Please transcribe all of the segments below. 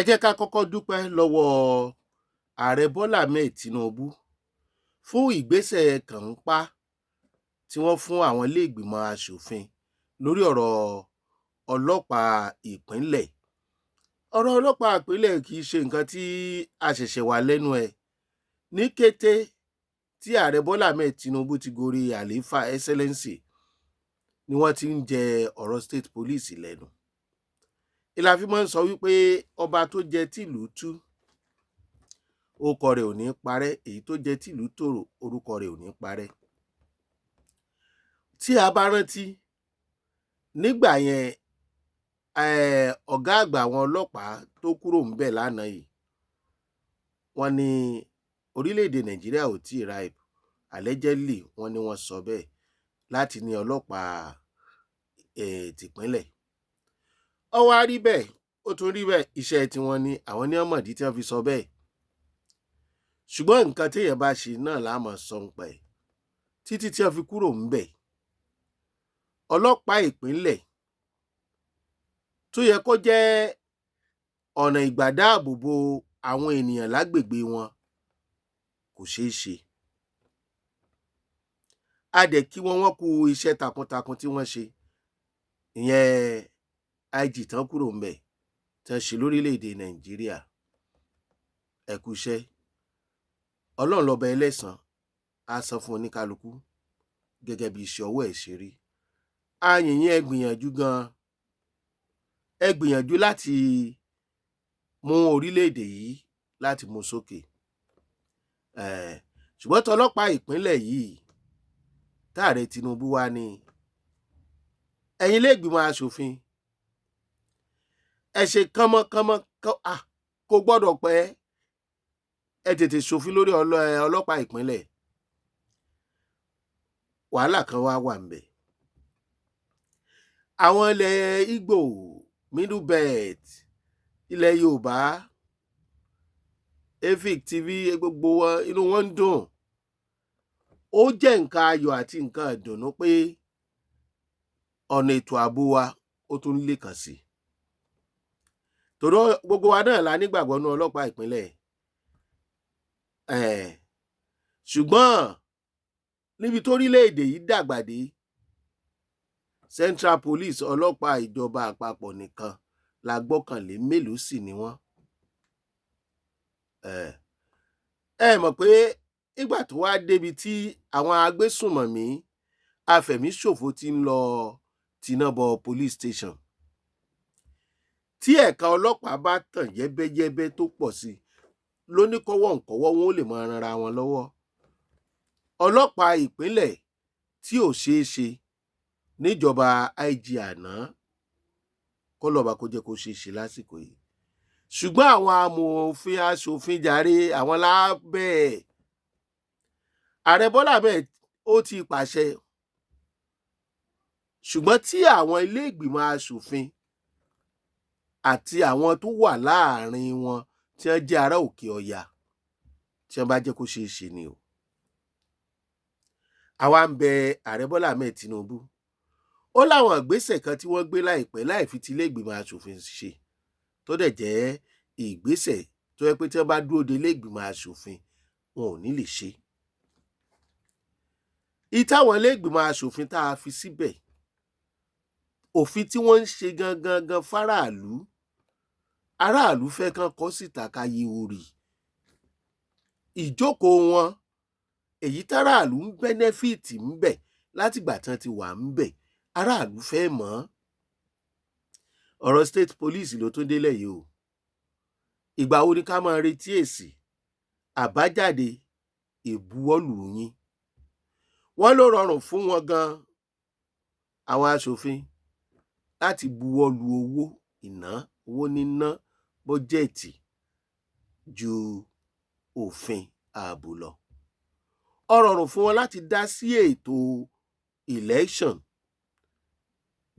ẹ jẹ́ ká kọ́kọ́ dúpẹ́ lọ́wọ́ ààrẹ Bọ́lá Ahmed Tinubu fún ìgbésẹ̀ kànńpá tí wọ́n fún àwọn ilé ìgbìmọ̀ aṣòfin lórí ọ̀rọ̀ ọlọ́pàá ìpínlẹ̀. Ọ̀rọ̀ ọlọ́pàá ìpínlẹ̀ kì í ṣe nǹkan tí a ṣẹ̀ṣẹ̀ wà lẹ́nu ẹ̀. Ní kété tí ààrẹ Bọ́lá Ahmed Tinubu ti gorí àlééfà Excellency ni wọ́n ti ń jẹ ọ̀rọ̀ state police lẹ́nu. Ìlà fi máa ń sọ wípé ọba tó jẹ tìlú tú orúkọ rẹ̀ ò ní parẹ́, èyí tó jẹ tìlú tòrò orúkọ rẹ̀ ò ní parẹ́. Tí a bá rántí nígbà yẹn ọ̀gá àgbà àwọn ọlọ́pàá tó kúrò ńbẹ̀ lánàá yìí, wọ́n ní orílẹ̀-èdè Nàìjíríà ò tí ì ripe, allegedly wọ́n ní wọ́n sọ bẹ́ẹ̀ láti ní ọlọ́pàá tìpínlẹ̀. Ó wá rí bẹ́ẹ̀, ó tún rí bẹ́ẹ̀, iṣẹ́ tí wọ́n ní àwọn ní ọmọdé tí wọ́n fi sọ bẹ́ẹ̀. Ṣùgbọ́n nǹkan téèyàn bá ṣe náà la máa sọ nípa ẹ̀ títí tí wọ́n fi kúrò ńbẹ̀. Ọlọ́pàá ìpínlẹ̀ tó yẹ kó jẹ́ ọ̀nà ìgbàdáàbòbò àwọn ènìyàn lágbègbè wọn kò ṣeé ṣe. A dẹ̀ kí wọ́n kú iṣẹ́ takuntakun tí wọ́n ṣe, ìyẹn IG tán kúrò ńbẹ̀ tán ṣe lórílẹ̀-èdè Nàìjíríà. Ẹ kú iṣẹ́. Ọlọ́run lọ́ba ẹlẹ́san á san fún oníkálukú gẹ́gẹ́ bí iṣẹ́ ọwọ́ ẹ̀ ṣe rí. A yìn yín, ẹ gbìyànjú gan-an. Ẹ gbìyànjú láti mú orílẹ̀-èdè yìí láti mú sókè. Ṣùgbọ́n tọlọ́pàá ìpínlẹ̀ yìí táàrẹ Tinubu wá ní ẹ̀yin ilé ìgbìmọ̀ aṣòfin ẹ ṣe kánmọ́kánmọ́ kò gbọ́dọ̀ pẹ́, ẹ tètè ṣòfin lórí ọlọ́pàá ìpínlẹ̀. Wàhálà kan wà ńbẹ̀. Àwọn ilẹ̀ Ìgbò, Middle Belt, ilẹ̀ Yorùbá, Efik TV, gbogbo wọn inú wọn ń dùn. Ó jẹ́ nǹkan ayọ̀ àti nǹkan ìdùnnú pé ọ̀nà ètò ààbò wa ó tún lékàn sí. Torí gbogbo wa náà la nígbàgbọ́ nínú ọlọ́pàá ìpínlẹ̀. Ṣùgbọ́n níbi tórílẹ̀-èdè yìí dàgbà dé, Central Police ọlọ́pàá ìjọba àpapọ̀ nìkan la gbọ́kànlé, mélòó sì ni wọ́n? Ẹ mọ̀ pé nígbà tó wá débi tí àwọn agbésùnmọ̀mí afẹ̀míṣòfò ti ń lọ tiná bọ police station, tí ẹ̀ka ọlọ́pàá bá tàn yẹ́bẹ́yẹ́bẹ́ tó pọ̀ sí lóníkọ́wọ́-ǹkọ́wọ́ wọn ó lè máa ranra wọn lọ́wọ́. Ọlọ́pàá ìpínlẹ̀ tí ò ṣeé ṣe níjọba IG àná, kọ́lọ́ba kó jẹ́ kó ṣeé ṣe lásìkò yìí. Ṣùgbọ́n àwọn amòfin aṣòfin jàre, àwọn lábẹ́ ààrẹ Bọ́lá Ahmed ó ti pàṣẹ. Ṣùgbọ́n tí àwọn ilé ìgbìmọ̀ aṣòfin àti àwọn tó wà láàrin wọn tí wọ́n jẹ́ ará òkè ọya tí wọ́n bá jẹ́ kó ṣeé ṣe ni o. Àwa ń bẹ ààrẹ Bọ́lá Ahmed Tinubu. Ó láwọn ìgbésẹ̀ kan tí wọ́n gbé láìpẹ́ láì fi ti ilé ìgbìmọ̀ aṣòfin ṣe, tó dẹ̀ jẹ́ ìgbésẹ̀ tó yẹ pé tí wọ́n bá dúró de ilé ìgbìmọ̀ aṣòfin wọn ò ní lè ṣe. Ìtàwọn ilé ìgbìmọ̀ aṣòfin tá a fi síbẹ̀, òfin tí wọ́n ń ṣe gangan fáráàlú, aráàlú fẹ́ kán kọ síta káyé orí. Ìjókòó wọn, èyí táráàlú ń bẹ́nẹ́fìtì ńbẹ̀ látìgbà tán ti wà ńbẹ̀, aráàlú fẹ́ mọ̀ ọ́n. Ọ̀rọ̀ state police ló tún délẹ̀ yìí o. Ìgbà wo ni ká máa retí èsì àbájáde ìbuwọ́lù yín? Wọ́n ló rọrùn fún wọn gan, àwọn aṣòfin, láti buwọ́lù owó níná bọ́jẹ̀tì ju òfin ààbò lọ. Ó rọrùn fún wọn láti dá sí ètò election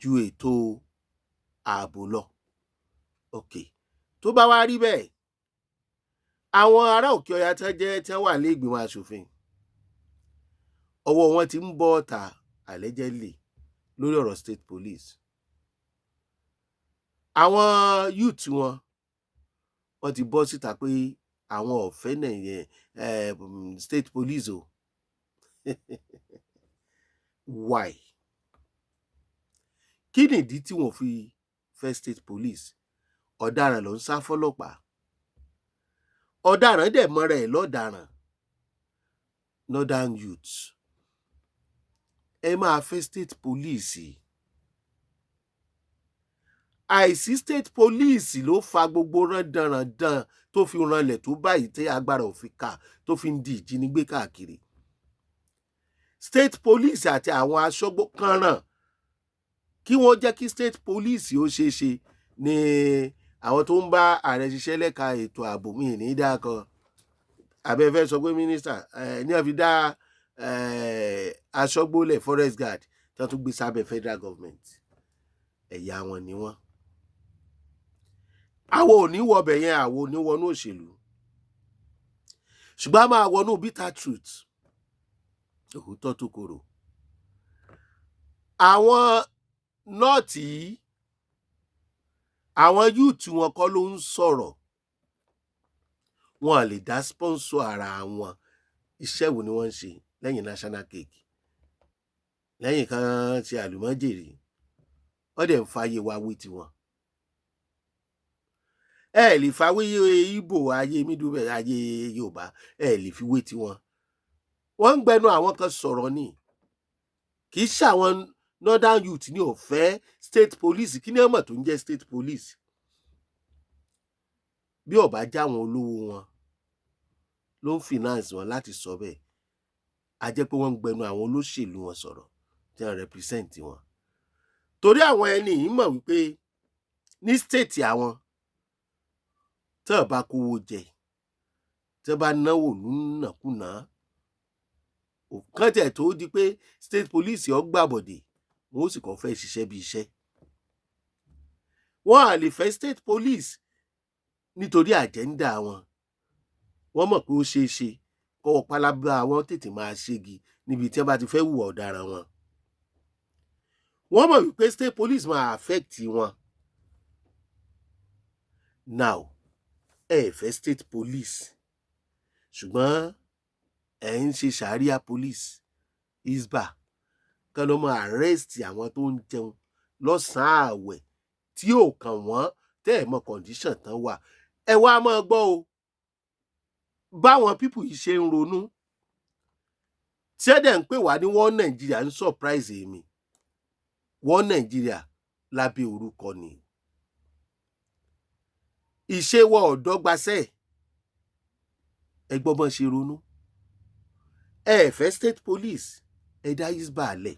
ju ètò ààbò lọ. Tó bá wá rí bẹ́ẹ̀, àwọn ará òkè ọya tí wọ́n wà ní ìgbìmọ̀ aṣòfin, ọwọ́ wọn ti ń bọ́ ọ̀tà allegedly lórí ọ̀rọ̀ state police. Àwọn youth wọn wọ́n ti bọ́ síta pé àwọn ọ̀fẹ́ nìyẹn state police o. Why? Kí nìdí tí wọ́n fi fẹ́ state police? Ọ̀daràn ló ń sá fọ́lọ́pàá, ọ̀daràn dẹ̀ mọ́ra ẹ̀ lọ́daràn. Northern youths, ẹ máa fẹ́ state police. Àìsí state police ló fa gbogbo rándanràndan tó fi ranlẹ̀ tó báyìí tí agbára ò fi kà tó fi ń di ìjínigbé káàkiri. State police àti àwọn aṣọ́gbó kanràn kí wọ́n jẹ́ kí state police ó ṣeé ṣe ni àwọn tó ń bá ààrẹ ṣiṣẹ́ lẹ́ka ètò ààbò mi ní dákan abẹ́fẹ́ sọ pé mínísítà ní wọ́n fi dá aṣọ́gbólẹ̀ forest guard tí wọ́n tún gbé sábẹ́ federal government. Ẹ̀yà wọn ni wọ́n. Àwọn ò ní wọbẹ̀ yẹn, àwọn ò ní wọnú òṣèlú, ṣùgbọ́n a máa wọnú bitter truth, òótọ́ tó korò. Àwọn nọ́ọ̀tì, àwọn youth wọn kọ́ ló ń sọ̀rọ̀, wọn lè dá sponsor ara wọn. Iṣẹ́ wo ni wọ́n ń ṣe lẹ́yìn national cake, lẹ́yìn kan ṣe àlùmọ́jèrè, wọ́n dẹ̀ ń fàyè wá wí tiwọn. Ẹ lè fàwé Ìgbò ayé mídùúbẹ̀ ayé Yorùbá, ẹ lè fi wé tiwọn. Wọ́n ń gbẹnu àwọn kan sọ̀rọ̀ ni, kì í ṣàwọn northern youth ní ò fẹ́ state police. Kí ni ọmọ tó ń jẹ́ state police? Bí ó bá jáwọn olówó wọn ló ń finance wọn láti sọ bẹ́ẹ̀, a jẹ́ pé wọ́n ń gbẹnu àwọn olóṣèlú wọn sọ̀rọ̀ tí wọ́n represent wọn. Torí àwọn ẹni yìí mọ̀ wípé ní state àwọn tí wọ́n bá kówó jẹ, tí wọ́n bá náwó lúnàkúnà, kán tẹ̀ tó di pé state police ó gbàbọ̀dè, wọ́n ó sì kàn fẹ́ ṣiṣẹ́ bí iṣẹ́. Wọ́n á lè fẹ́ state police nítorí àjẹ́ńdà wọn. Wọ́n mọ̀ pé ó ṣeé ṣe kọ́wọ́ pálábá wọn tètè máa ṣégi níbi tí wọ́n bá ti fẹ́ hùwà ọ̀daràn wọn. Wọ́n mọ̀ wípé state police máa affect wọn. Now, ẹ fẹ́ state police, ṣùgbọ́n ẹ ń ṣe sharia police, isba, kán ló máa arrest àwọn tó ń jẹun lọ́sàn-án àwẹ̀ tí ò kàn wọ́n, tẹ́ ẹ̀ mọ condition tán wà. Ẹ wá máa gbọ́ o, báwọn pípù yìí ṣe ń ronú, tí ẹ dẹ̀ ń pè wá ní wọ́n Nàìjíríà ń surprise èmi. Wọ́n Nàìjíríà lábẹ́ orúkọ ni. Ìṣe wa ò dọ́gbasẹ́. Ẹ gbọ́ bọ́n ṣe ronú. Ẹ fẹ́ state police, ẹ dá isba lẹ̀.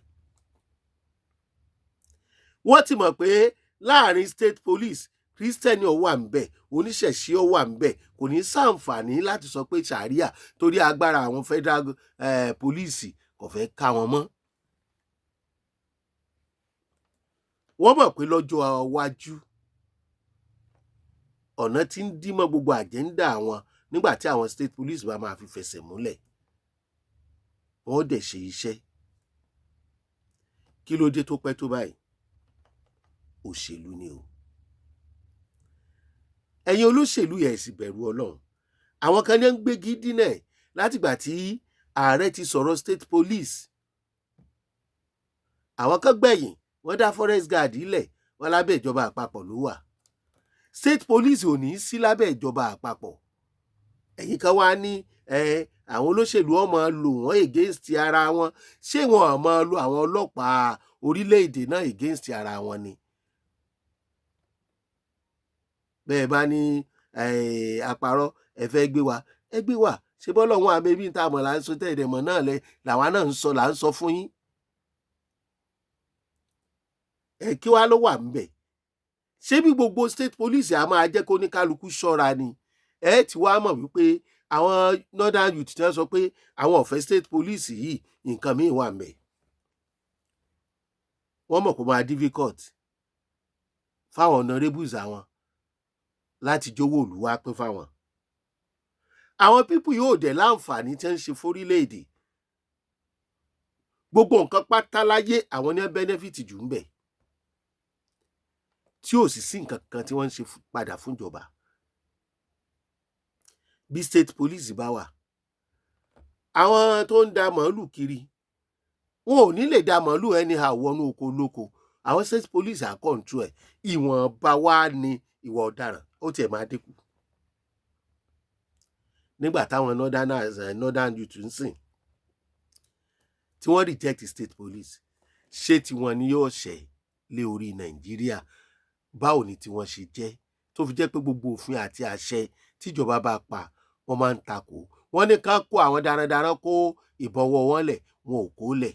Wọ́n ti mọ̀ pé láàrin state police, Christian ó wà ńbẹ̀, oníṣẹ̀ṣe ó wà ńbẹ̀, kò ní ṣàǹfààní láti sọ pé sharia torí agbára àwọn federal police kò fẹ́ ká wọn mọ́. Wọ́n mọ̀ pé lọ́jọ́ iwájú ọ̀nà tí ń dí mọ́ gbogbo àjẹ́ńdà wọn nígbà tí àwọn state police bá máa fi fẹsẹ̀ múlẹ̀. Wọ́n dẹ̀ ṣe iṣẹ́. Kí ló dé tó pẹ́ tó báyìí? Òṣèlú ni o. Ẹ̀yin olóṣèlú yẹn sì bẹ̀rù Ọlọ́run. Àwọn kan ní ń gbégi dínà látìgbà tí ààrẹ ti sọ̀rọ̀ state police. Àwọn kan gbẹ̀yìn, wọ́n dá forest guard ilẹ̀, wọ́n lábẹ́ ìjọba àpapọ̀ ló wà. State police ò ní sí lábẹ́ ìjọba àpapọ̀. Ẹ̀yin kan wá ní àwọn olóṣèlú ó máa lò wọ́n against ara wọn. Ṣé wọn ò máa lo àwọn ọlọ́pàá orílẹ̀-èdè náà against ara wọn ni? Bẹ́ẹ̀ bá ní àparọ́ ẹ fẹ́ gbé wa, ẹ gbé wa. Ṣé bọ́lọ̀ wọn àmì ibi tá a mọ̀ là ń sọ tẹ́lẹ̀ mọ̀ náà làwa náà ń sọ là ń sọ fún yín. Kí wá ló wà ńbẹ̀? Ṣé bí gbogbo state police a máa jẹ́ kó ní kálukú ṣọ́ra ni? Ẹ ti wá mọ̀ wípé àwọn northern youth ti sọ pé àwọn ò fẹ́ state police yìí, nǹkan míì wà ńbẹ̀. Wọ́n mọ̀ kó máa difficult fáwọn honourables àwọn láti jówó ìlú wá pín fáwọn. Àwọn pípù yóò dẹ̀ láǹfààní tí ń ṣe fórílẹ̀-èdè. Gbogbo nǹkan pátá láyé àwọn ní benefit jù ń bẹ̀, tí ò sì sí nǹkan kan tí wọ́n ń ṣe padà fúnjọba. bí state police bá wà, àwọn tó ń da màálù kiri wọn ò ní lè da màálù anyhow wọnú oko olóko. Àwọn state police á control ẹ̀. Ìwọ̀nba wá ní ìwà ọ̀daràn ó tiẹ̀ máa dínkù. Nígbà táwọn northern youth ń sìn tí wọ́n reject state police, ṣé tiwọn ni yóò ṣẹ̀ lé orí Nàìjíríà? Báwo ni tiwọn ṣe jẹ́ tó fi jẹ́ pé gbogbo òfin àti àṣẹ tíjọba bá pa wọ́n máa ń takò? Wọ́n ní ká kó àwọn darandaran kó ìbọwọ́ wọn lẹ̀, wọn ò kó lẹ̀.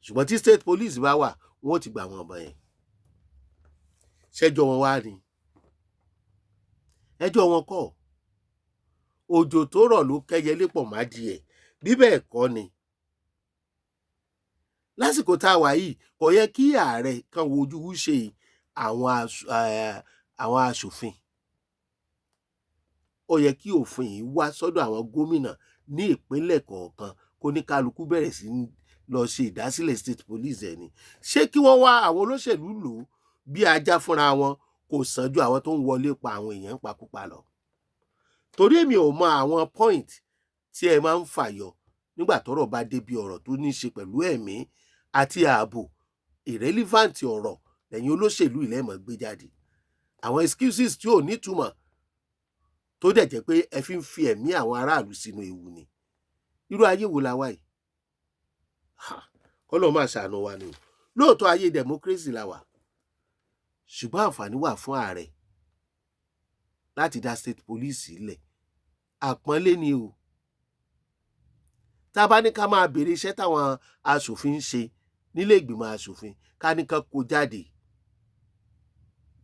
Ṣùgbọ́n tí state police bá wà, wọn ò ti gbà wọn ọ̀bọ̀n yẹn. Ṣẹ́jọ́ wọn wá ni? Ẹjọ́ wọn kọ́. Òjò tó rọ̀ ló kẹ́yẹlé pọ̀ mádìẹ. Bí bẹ́ẹ̀ kọ́ ni, lásìkò tá a wà yìí kò yẹ kí ààrẹ kan wojú ṣe àwọn aṣòfin. Ó yẹ kí òfin yìí wá sọ́dọ̀ àwọn gómìnà ní ìpínlẹ̀ kọ̀ọ̀kan kó ní kálukú bẹ̀rẹ̀ sí lọ ṣe ìdásílẹ̀ state police ẹ̀ ni. Ṣé kí wọ́n wá àwọn olóṣèlú lò ó bí ajá fúnra wọn kò sàn ju àwọn tó ń wọlé pa àwọn èèyàn pakúpa lọ? Torí èmi ò mọ àwọn point tí ẹ máa ń fàyọ nígbà tọ́rọ̀ bá débi ọ̀rọ̀ tó ní í ṣe pẹ̀lú ẹ̀mí àti ààbò. Irrelevant ọ̀rọ̀ lẹ́yìn olóṣèlú ilẹ̀ mọ̀ gbé jáde. Àwọn excuses tí ò nítumọ̀ tó dẹ̀ jẹ́ pé ẹ fi ń fi ẹ̀mí àwọn aráàlú sínú ewu ni. Irú ayé wo la wà yìí? Kọ́lọ́run máa ṣàánú wa ni o. Lóòótọ́ ayé democracy la wà, ṣùgbọ́n àǹfààní wà fún ààrẹ láti dá state police sílẹ̀. Àpọ́nlé ni o. Tá a bá ní ká máa béèrè iṣẹ́ táwọn aṣòfin ń ṣe nílé ìgbìmọ̀ aṣòfin, ká ní ká kó jáde,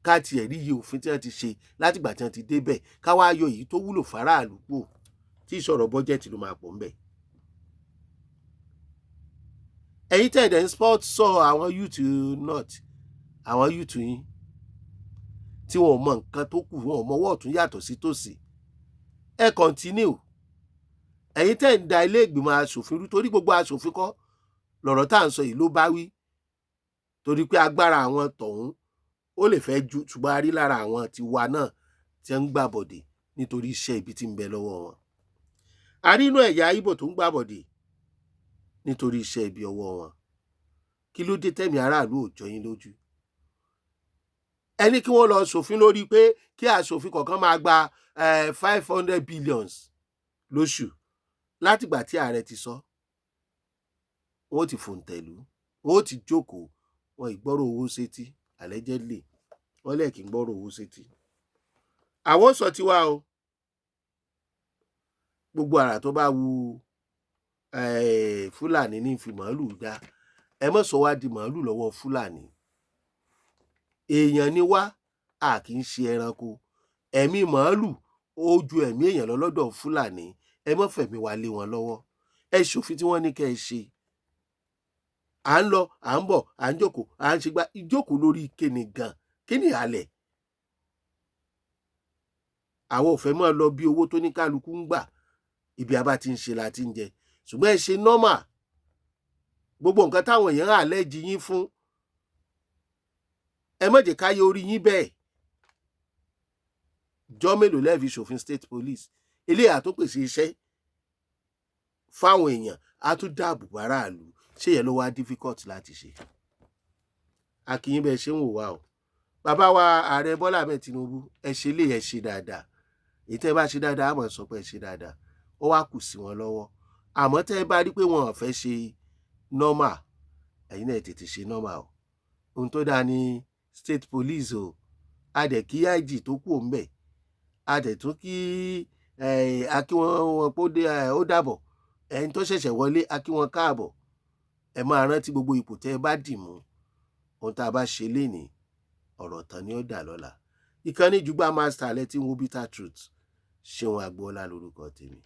ká tiẹ̀ rí iye òfin tí wọ́n ti ṣe látìgbà tí wọ́n ti débẹ̀, ká wá yọ èyí tó wúlò fáráàlú kù, tí ìṣọ̀rọ̀ bọ́jẹ̀tì ló máa pọ̀ ńbẹ̀. Ẹ̀yin tẹ̀dẹ̀ ń sọ àwọn youth north, àwọn youth yín tí wọn ò mọ nǹkan tó kù, wọn ò mọwọ́ ọ̀tún yàtọ̀ sí tòsì, ẹ continue. Ẹ̀yin tẹ̀ ń da ilé ìgbìmọ̀ aṣòfin rú, torí gbogbo aṣòfin kọ́ lọ̀rọ̀ tá à ń sọ yìí ló bá wí, torí pé agbára àwọn tọ̀hún ó lè fẹ́ ju, ṣùgbọ́n a rí lára àwọn tiwa náà tí ń gbàbọ̀dè nítorí iṣẹ́ ibi tí ń bẹ lọ́wọ́ wọn. A rí inú ẹ̀yà Ìgbò tó ń gbàbọ̀dè nítorí iṣẹ́ ibi ọwọ́ wọn. Kí ló dé tẹ̀mí aráàlú ò jọ yín lójú? Ẹni kí wọ́n lọ ṣòfin lórí pé kí aṣòfin kọ̀ọ̀kan máa gba 500 billions lóṣù. Látìgbà tí ààrẹ ti sọ, wọ́n ti fòǹtẹ̀lú, wọ́n ti jókòó, wọn ìgbọ́rọ̀ owó sétí, allegedly wọ́n lẹ́ẹ̀kì ń gbọ́rọ̀ owó sétí. Àwọn sọ tiwa o. Gbogbo àrà tó bá wu Fúlàní ní fi màálù dá. Ẹ má sọ wá di màálù lọ́wọ́ Fúlàní. Èèyàn ni wá, a kì í ṣe ẹranko. Ẹ̀mí màálù ó ju ẹ̀mí èèyàn lọ lọ́dọ̀ Fúlàní. Ẹ má fẹ̀mí wa lé wọn lọ́wọ́. Ẹ ṣòfin tí wọ́n ní kẹ́ ẹ ṣe. À ń lọ, à ń bọ̀, à ń jókòó, à ń ṣe gbá ìjókòó lórí kíni gan, kíni ìhàlẹ̀. Àwọn ò fẹ́ máa lọ bí owó tó ní kálukú ń gbà, ibi abá ti ń ṣe la ti ń jẹ. Ṣùgbọ́n ẹ ṣe normal. Gbogbo nǹkan táwọn èèyàn àlẹ́jì yín fún, ẹ má jẹ́ káyé orí yín bẹ́ẹ̀. Jọ́ mélòó lẹ́ẹ̀fi ṣòfin state police? Eléyà tó pèsè iṣẹ́ fáwọn èèyàn á tún dáàbò bo aráàlú. Ṣé yẹn ló wá difficult láti ṣe? A kí yín bẹ́ẹ̀ ṣe ń wò wá o. Bàbá wa ààrẹ Bọ́lá Ahmed Tinubu, ẹ ṣe lé ẹ ṣe dáadáa. Èyí tẹ́ bá ṣe dáadáa, á mọ̀ sọ pé ẹ ṣe dáadáa. Ó wá kù sí wọn lọ́wọ́. Àmọ́ tẹ́ bá rí pé wọn ò fẹ́ ṣe normal, ẹ̀yin náà tètè ṣe normal o. Ohun tó dáa ni state police o. A dẹ̀ kí IG tó kù ń bẹ̀. A dẹ̀ tún kí akí wọn pé ó dàbọ̀. Ẹni tó ṣẹ̀ṣẹ̀ wọlé, akí wọn káàbọ̀. Ẹ máa rántí gbogbo ipò tẹ́ ẹ bá dì mú. Ohun tá a bá ṣe lénìí, ọ̀rọ̀ tán ni ó dà lọ́la. Ìkànnì Jugba Master lẹ tí ń wo Bitter Truth. Ṣeun Agboola lórúkọ tèmi.